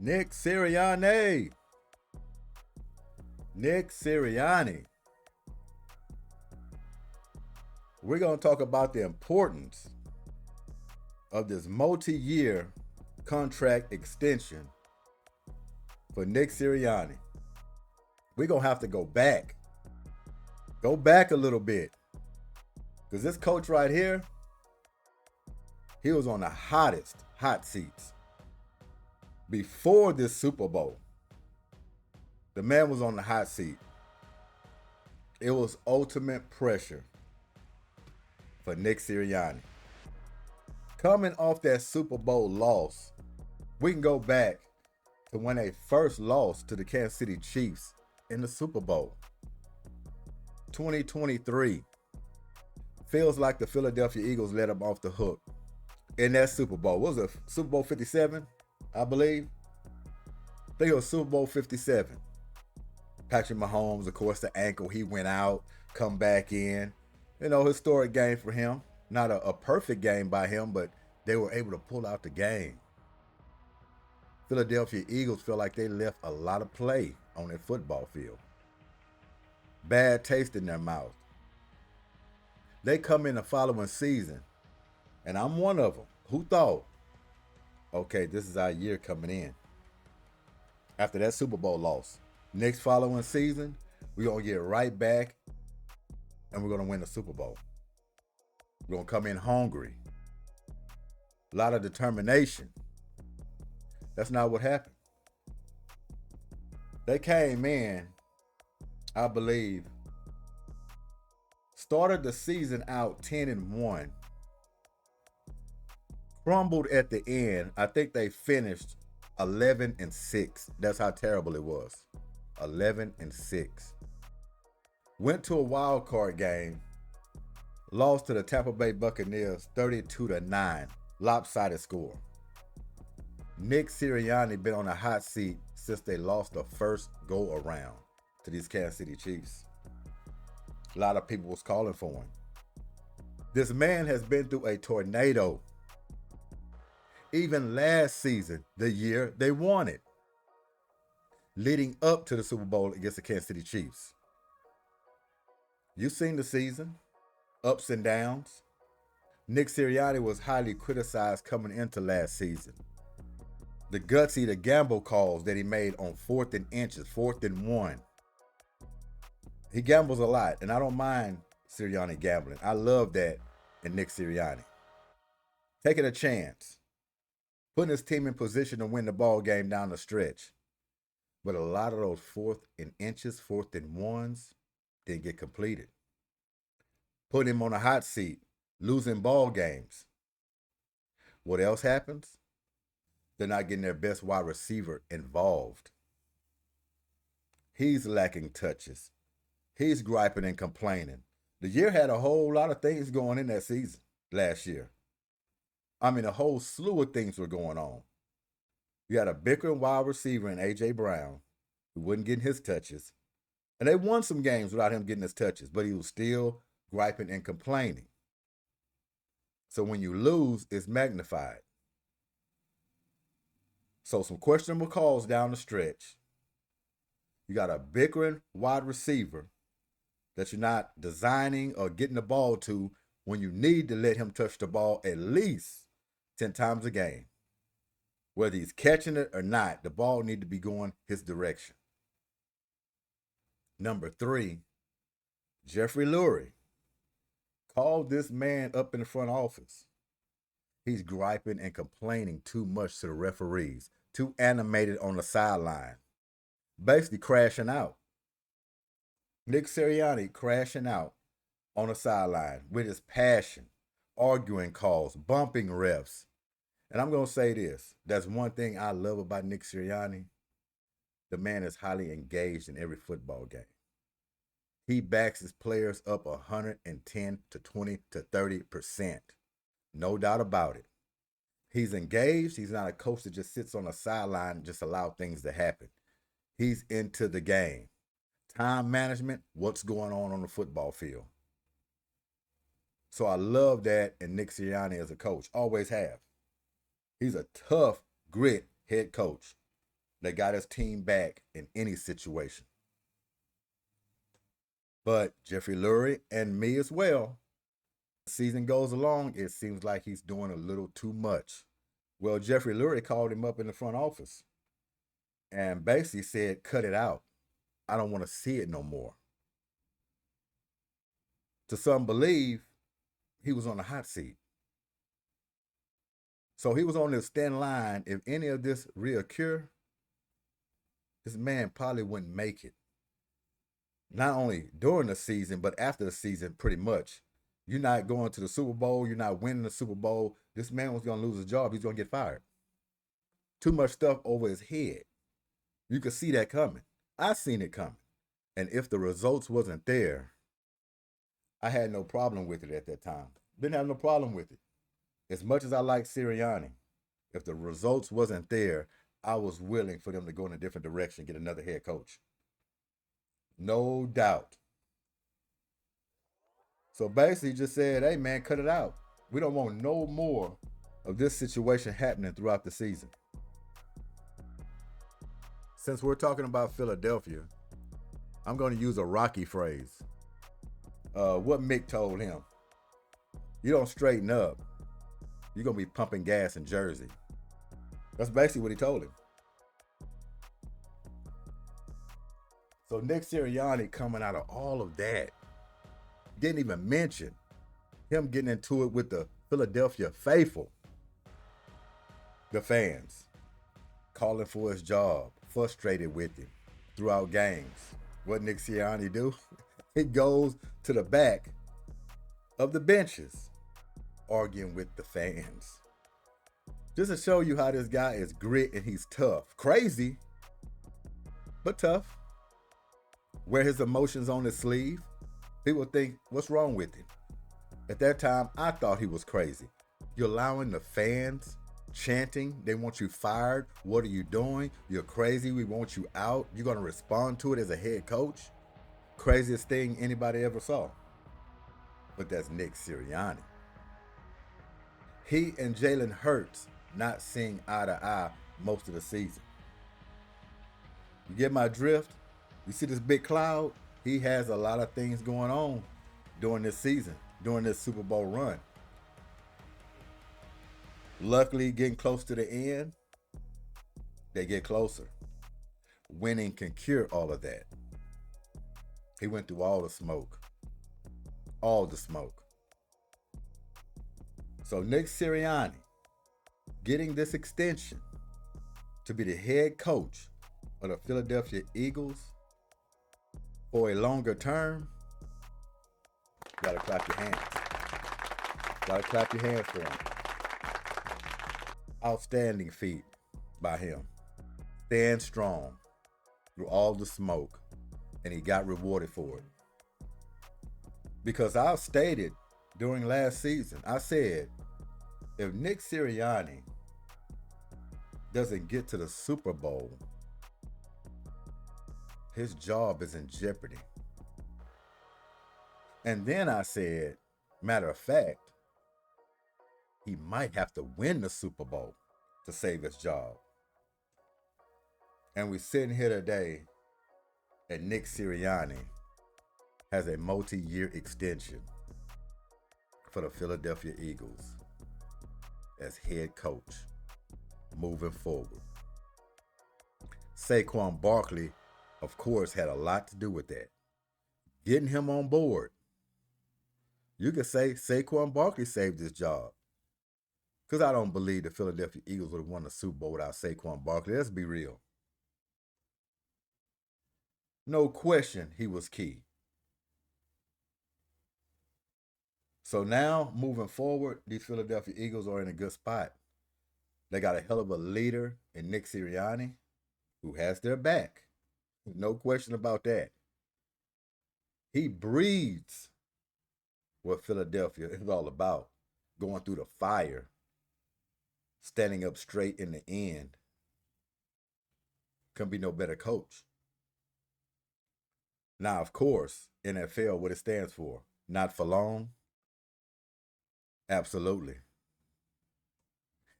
Nick Sirianni. Nick Sirianni. We're going to talk about the importance of this multi-year contract extension for Nick Sirianni. We're going to have to go back a little bit, because this coach right here, he was on the hot seats before this Super Bowl. The man was on the hot seat. It was ultimate pressure for Nick Sirianni. Coming off that Super Bowl loss, we can go back to when they first lost to the Kansas City Chiefs in the Super Bowl. 2023. Feels like the Philadelphia Eagles let them off the hook in that Super Bowl. What was it? Super Bowl 57, I believe? I think it was Super Bowl 57. Patrick Mahomes, of course, the ankle, he went out, come back in. Historic game for him. Not a perfect game by him, but they were able to pull out the game. Philadelphia Eagles feel like they left a lot of play on their football field. Bad taste in their mouth. They come in the following season, and I'm one of them who thought, okay, this is our year coming in. After that Super Bowl loss, next following season, we're going to get right back, and we're going to win the Super Bowl. We're going to come in hungry. A lot of determination. That's not what happened. They came in, I believe, started the season out 10-1. Crumbled at the end. I think they finished 11-6. That's how terrible it was. 11-6. Went to a wild card game. Lost to the Tampa Bay Buccaneers 32-9. Lopsided score. Nick Sirianni been on a hot seat since they lost the first go around to these Kansas City Chiefs. A lot of people was calling for him. This man has been through a tornado. Even last season, the year they won it, leading up to the Super Bowl against the Kansas City Chiefs. You've seen the season, ups and downs. Nick Sirianni was highly criticized coming into last season. The gutsy, the gamble calls that he made on 4th and inches, 4th and 1. He gambles a lot, and I don't mind Sirianni gambling. I love that in Nick Sirianni. Taking a chance. Putting his team in position to win the ball game down the stretch. But a lot of those 4th and inches, 4th and 1s didn't get completed. Putting him on a hot seat, losing ball games. What else happens? They're not getting their best wide receiver involved. He's lacking touches. He's griping and complaining. The year had a whole lot of things going in that season last year. I mean, a whole slew of things were going on. You had a bickering wide receiver in A.J. Brown who wasn't getting his touches. And they won some games without him getting his touches, but he was still griping and complaining. So when you lose, it's magnified. So some questionable calls down the stretch. You got a bickering wide receiver that you're not designing or getting the ball to when you need to let him touch the ball at least 10 times a game. Whether he's catching it or not, the ball need to be going his direction. Number 3, Jeffrey Lurie called this man up in the front office. He's griping and complaining too much to the referees, too animated on the sideline, basically crashing out. Nick Sirianni crashing out on the sideline with his passion, arguing calls, bumping refs. And I'm going to say this. That's one thing I love about Nick Sirianni. The man is highly engaged in every football game. He backs his players up 110 to 20 to 30%. No doubt about it. He's engaged. He's not a coach that just sits on the sideline and just allow things to happen. He's into the game. Time management, what's going on the football field. So I love that in Nick Sirianni as a coach. Always have. He's a tough, grit head coach. that got his team back in any situation. But Jeffrey Lurie and me as well, the season goes along, it seems like he's doing a little too much. Well, Jeffrey Lurie called him up in the front office and basically said, cut it out. I don't want to see it no more. To some believe he was on the hot seat. So he was on this thin line. If any of this reoccur, this man probably wouldn't make it. Not only during the season, but after the season, pretty much. You're not going to the Super Bowl. You're not winning the Super Bowl. This man was going to lose his job. He's going to get fired. Too much stuff over his head. You could see that coming. I seen it coming. And if the results wasn't there, I had no problem with it at that time. Didn't have no problem with it. As much as I like Sirianni, if the results wasn't there, I was willing for them to go in a different direction, get another head coach. No doubt. So basically just said, hey man, cut it out. We don't want no more of this situation happening throughout the season. Since we're talking about Philadelphia, I'm going to use a Rocky phrase. What Mick told him. You don't straighten up, you're going to be pumping gas in Jersey. That's basically what he told him. So Nick Sirianni coming out of all of that, didn't even mention him getting into it with the Philadelphia faithful, the fans, calling for his job, frustrated with him throughout games. What Nick Sirianni do? He goes to the back of the benches, arguing with the fans. Just to show you how this guy is grit and he's tough. Crazy, but tough. Wear his emotions on his sleeve. People think, what's wrong with him? At that time, I thought he was crazy. You're allowing the fans chanting, they want you fired. What are you doing? You're crazy. We want you out. You're going to respond to it as a head coach? Craziest thing anybody ever saw. But that's Nick Sirianni. He and Jalen Hurts not seeing eye to eye most of the season. You get my drift? You see this big cloud? He has a lot of things going on during this season, during this Super Bowl run. Luckily, getting close to the end, they get closer. Winning can cure all of that. He went through all the smoke. All the smoke. So Nick Sirianni getting this extension to be the head coach of the Philadelphia Eagles for a longer term, gotta clap your hands. Gotta clap your hands for him. Outstanding feat by him. Stand strong through all the smoke, and he got rewarded for it. Because I've stated during last season, I said, if Nick Sirianni doesn't get to the Super Bowl, his job is in jeopardy. And then I said, matter of fact, he might have to win the Super Bowl to save his job. And we're sitting here today, and Nick Sirianni has a multi-year extension for the Philadelphia Eagles as head coach moving forward. Saquon Barkley, of course, had a lot to do with that. Getting him on board. You could say Saquon Barkley saved his job. Because I don't believe the Philadelphia Eagles would have won the Super Bowl without Saquon Barkley. Let's be real. No question he was key. So now, moving forward, these Philadelphia Eagles are in a good spot. They got a hell of a leader in Nick Sirianni, who has their back. No question about that. He breathes what Philadelphia is all about. Going through the fire, standing up straight in the end. Couldn't be no better coach. Now, of course, NFL, what it stands for, not for long. Absolutely.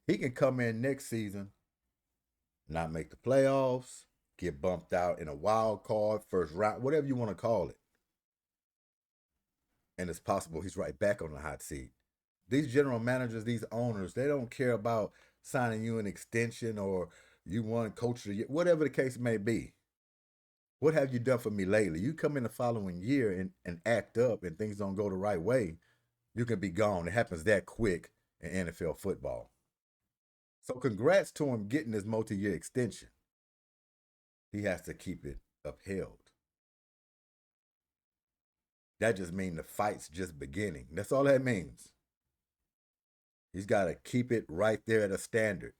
He can come in next season not make the playoffs, get bumped out in a wild card, first round, whatever you want to call it. And it's possible he's right back on the hot seat. These general managers, these owners, they don't care about signing you an extension or you won coach of the year, whatever the case may be. What have you done for me lately? You come in the following year and act up and things don't go the right way, you can be gone. It happens that quick in NFL football. So congrats to him getting his multi-year extension. He has to keep it upheld. That just means the fight's just beginning. That's all that means. He's got to keep it right there at a standard.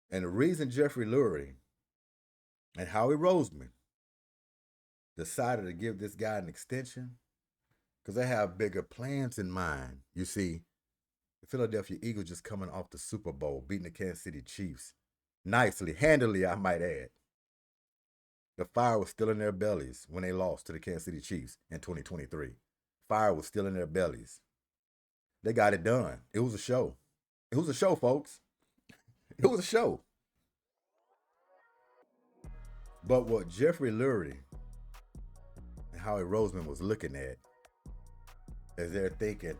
And the reason Jeffrey Lurie and Howie Roseman decided to give this guy an extension, because they have bigger plans in mind. You see, the Philadelphia Eagles just coming off the Super Bowl, beating the Kansas City Chiefs nicely, handily, I might add. The fire was still in their bellies when they lost to the Kansas City Chiefs in 2023. Fire was still in their bellies. They got it done. It was a show. It was a show, folks. It was a show. But what Jeffrey Lurie and Howie Roseman was looking at is they're thinking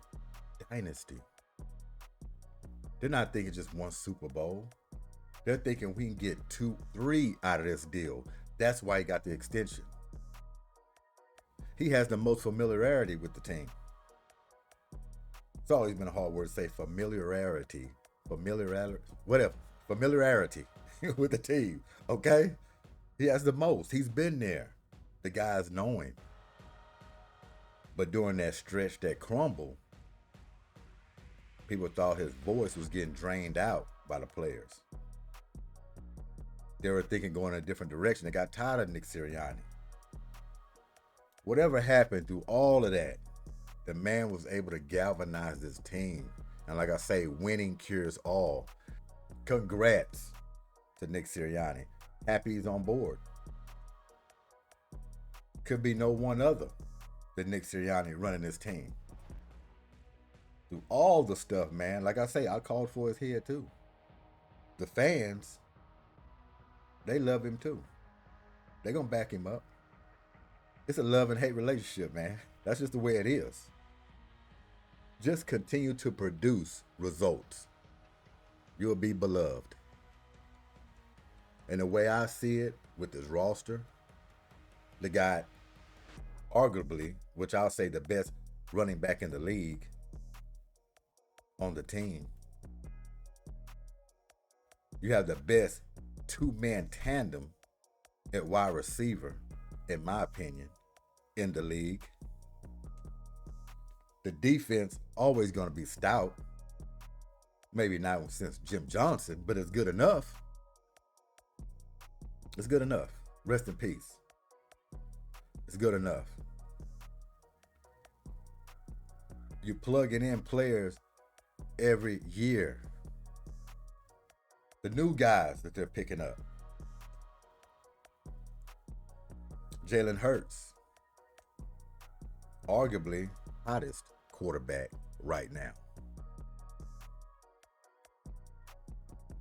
dynasty. They're not thinking just one Super Bowl. They're thinking we can get 2, 3 out of this deal. That's why he got the extension. He has the most familiarity with the team. It's always been a hard word to say, familiarity, whatever, familiarity with the team, okay? He has the most. He's been there. The guys know him. But during that stretch, that crumble, people thought his voice was getting drained out by the players. They were thinking going in a different direction. They got tired of Nick Sirianni. Whatever happened through all of that, the man was able to galvanize this team. And like I say, winning cures all. Congrats to Nick Sirianni. Happy he's on board. Could be no one other than Nick Sirianni running this team. Through all the stuff, man, like I say, I called for his head too. The fans, they love him too. They're going to back him up. It's a love and hate relationship, man. That's just the way it is. Just continue to produce results. You'll be beloved. And the way I see it with this roster, they got arguably, which I'll say the best running back in the league on the team. You have the best two-man tandem at wide receiver, in my opinion, in the league. The defense always going to be stout. Maybe not since Jim Johnson, but it's good enough. It's good enough. Rest in peace. It's good enough. You're plugging in players every year. The new guys that they're picking up. Jalen Hurts, arguably hottest quarterback right now.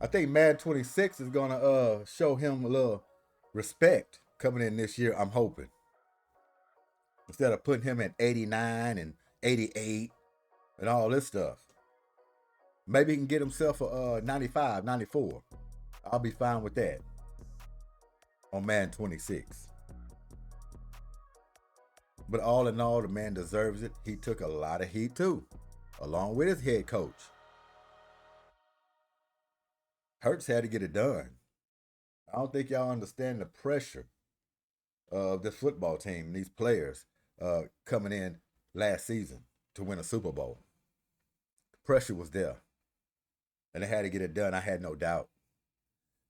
I think Madden 26 is going to show him a little respect coming in this year, I'm hoping. Instead of putting him at 89 and 88 and all this stuff. Maybe he can get himself a 95, 94. I'll be fine with that on Madden 26. But all in all, the man deserves it. He took a lot of heat too, along with his head coach. Hurts had to get it done. I don't think y'all understand the pressure of this football team, these players coming in last season to win a Super Bowl. Pressure was there. And they had to get it done. I had no doubt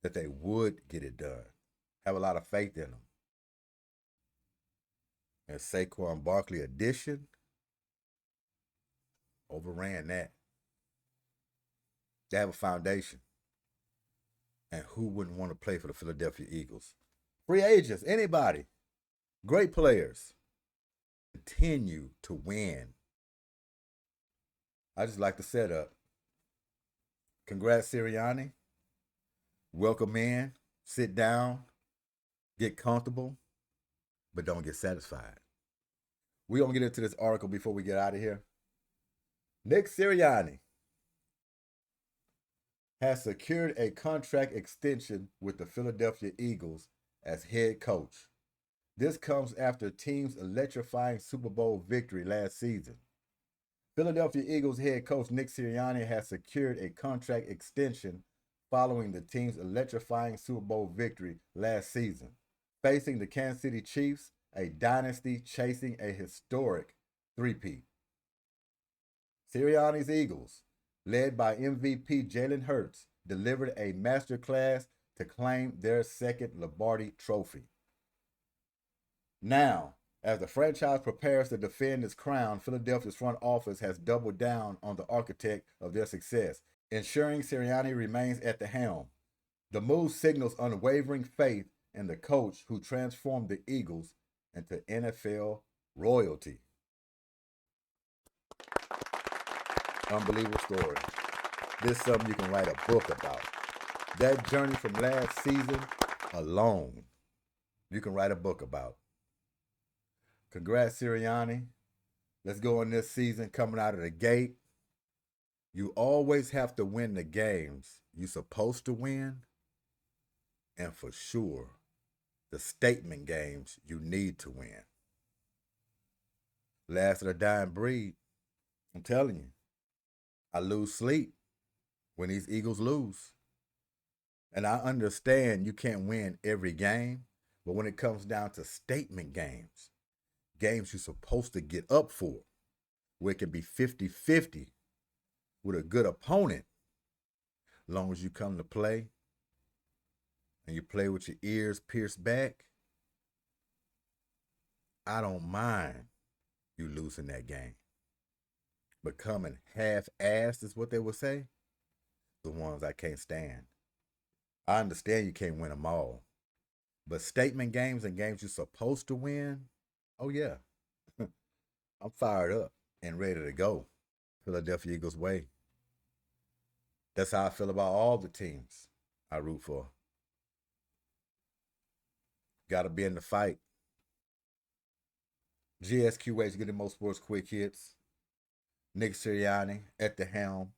that they would get it done. Have a lot of faith in them. And Saquon Barkley addition overran that. They have a foundation. And who wouldn't want to play for the Philadelphia Eagles? Free agents, anybody. Great players. Continue to win. I just like the setup. Congrats, Sirianni. Welcome in, sit down, get comfortable, but don't get satisfied. We're going to get into this article before we get out of here. Nick Sirianni has secured a contract extension with the Philadelphia Eagles as head coach. This comes after team's electrifying Super Bowl victory last season. Philadelphia Eagles head coach Nick Sirianni has secured a contract extension following the team's electrifying Super Bowl victory last season, facing the Kansas City Chiefs, a dynasty chasing a historic three-peat. Sirianni's Eagles, led by MVP Jalen Hurts, delivered a masterclass to claim their second Lombardi trophy. Now, as the franchise prepares to defend its crown, Philadelphia's front office has doubled down on the architect of their success, ensuring Sirianni remains at the helm. The move signals unwavering faith in the coach who transformed the Eagles into NFL royalty. Unbelievable story. This is something you can write a book about. That journey from last season alone, you can write a book about. Congrats, Sirianni. Let's go on this season coming out of the gate. You always have to win the games you're supposed to win, and for sure, the statement games you need to win. Last of the dying breed. I'm telling you, I lose sleep when these Eagles lose. And I understand you can't win every game, but when it comes down to statement games, games you're supposed to get up for, where it can be 50-50 with a good opponent, as long as you come to play and you play with your ears pierced back, I don't mind you losing that game. But coming half-assed is what they would say, the ones I can't stand. I understand you can't win them all, but statement games and games you're supposed to win, oh yeah, I'm fired up and ready to go. Philadelphia Eagles way. That's how I feel about all the teams I root for. Got to be in the fight. G.S.Q.H. Goodymo Sports Quick Hits. Nick Sirianni at the helm.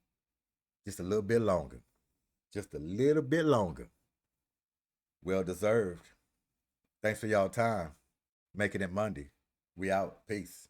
Just a little bit longer. Just a little bit longer. Well deserved. Thanks for y'all time. Making it Monday. We out. Peace.